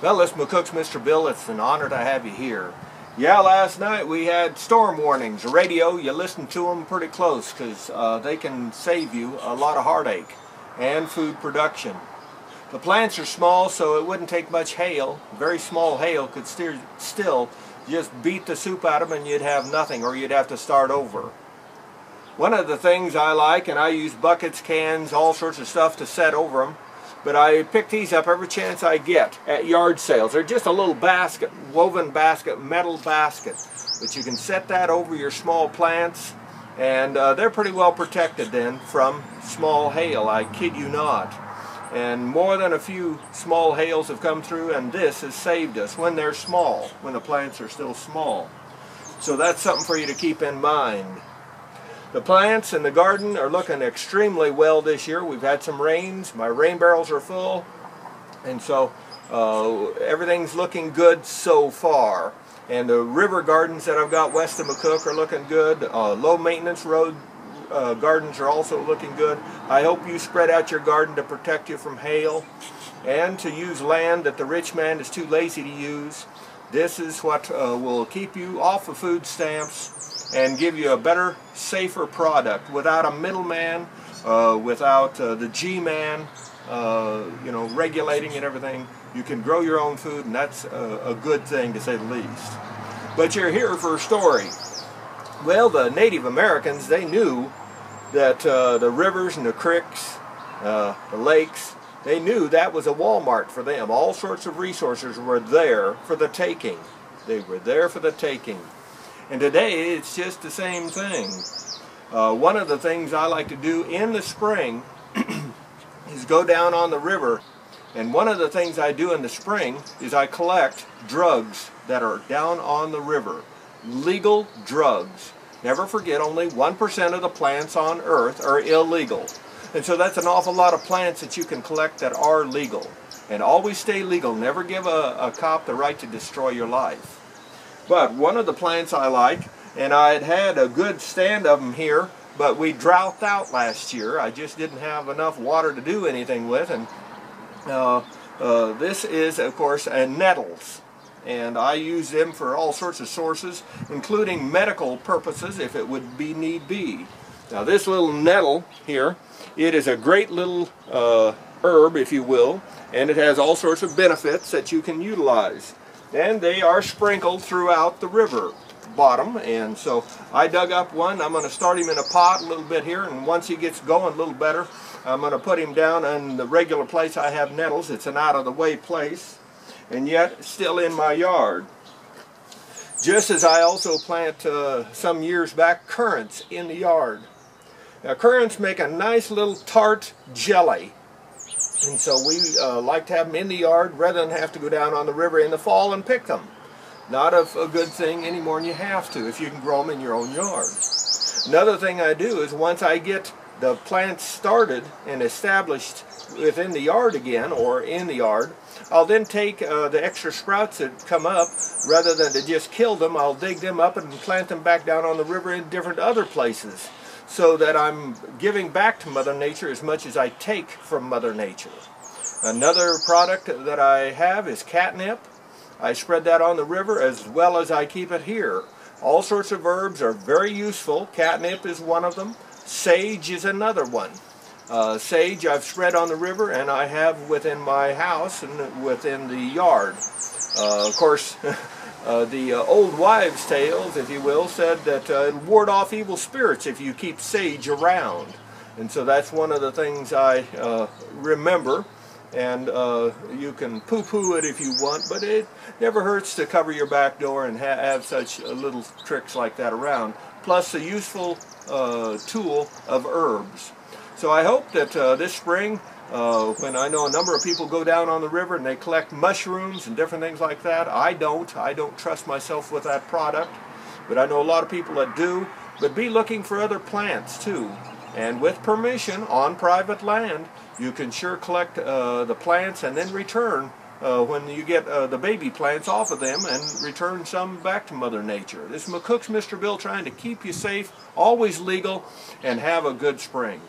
Well, this is McCook's Mr. Bill. It's an honor to have you here. Yeah, last night we had storm warnings. The radio, you listen to them pretty close because they can save you a lot of heartache and food production. The plants are small, so it wouldn't take much hail. Very small hail could still just beat the soup out of them and you'd have nothing, or you'd have to start over. One of the things I like, and I use buckets, cans, all sorts of stuff to set over them, but I pick these up every chance I get at yard sales. They're just a little basket, woven basket, metal basket. But you can set that over your small plants, and they're pretty well protected then from small hail, I kid you not. And more than a few small hails have come through, and this has saved us when they're small, when the plants are still small. So that's something for you to keep in mind. The plants in the garden are looking extremely well this year. We've had some rains. My rain barrels are full. And so everything's looking good so far. And the river gardens that I've got west of McCook are looking good. Low maintenance road gardens are also looking good. I hope you spread out your garden to protect you from hail and to use land that the rich man is too lazy to use. This is what will keep you off of food stamps and give you a better, safer product without a middleman, without the G-man, regulating and everything. You can grow your own food, and that's a good thing to say the least. But you're here for a story. Well, the Native Americans, they knew that the rivers and the creeks, the lakes, they knew that was a Walmart for them. All sorts of resources were there for the taking. They were there for the taking. And today it's just the same thing. One of the things I like to do in the spring is go down on the river. And one of the things I do in the spring is I collect drugs that are down on the river. Legal drugs. Never forget, only 1% of the plants on earth are illegal. And so that's an awful lot of plants that you can collect that are legal. And always stay legal. Never give a cop the right to destroy your life. But one of the plants I like, and I had a good stand of them here, but we drought out last year. I just didn't have enough water to do anything with. And this is, of course, a Nettles. And I use them for all sorts of sources, including medical purposes if it would be need be. Now this little nettle here, it is a great little herb, if you will, and it has all sorts of benefits that you can utilize. And they are sprinkled throughout the river bottom, and so I dug up one. I'm going to start him in a pot a little bit here, and once he gets going a little better, I'm going to put him down in the regular place I have Nettles. It's an out-of-the-way place, and yet still in my yard. Just as I also plant some years back currants in the yard. Now currants make a nice little tart jelly. And so we like to have them in the yard rather than have to go down on the river in the fall and pick them. Not a good thing any more than you have to if you can grow them in your own yard. Another thing I do is once I get the plants started and established within the yard again, or in the yard, I'll then take the extra sprouts that come up, rather than to just kill them, I'll dig them up and plant them back down on the river in different other places, so that I'm giving back to Mother Nature as much as I take from Mother Nature. Another product that I have is catnip. I spread that on the river as well as I keep it here. All sorts of herbs are very useful. Catnip is one of them. Sage is another one. Sage I've spread on the river, and I have within my house and within the yard. Of course, the old wives' tales, if you will, said that it'll ward off evil spirits if you keep sage around. And so that's one of the things I remember. And you can poo-poo it if you want, but it never hurts to cover your back door and have such little tricks like that around. Plus the useful tool of herbs. So I hope that this spring, when I know a number of people go down on the river and they collect mushrooms and different things like that. I don't trust myself with that product, but I know a lot of people that do. But be looking for other plants too. And with permission on private land, you can sure collect the plants and then return when you get the baby plants off of them and return some back to Mother Nature. This is McCook's Mr. Bill trying to keep you safe, always legal, and have a good spring.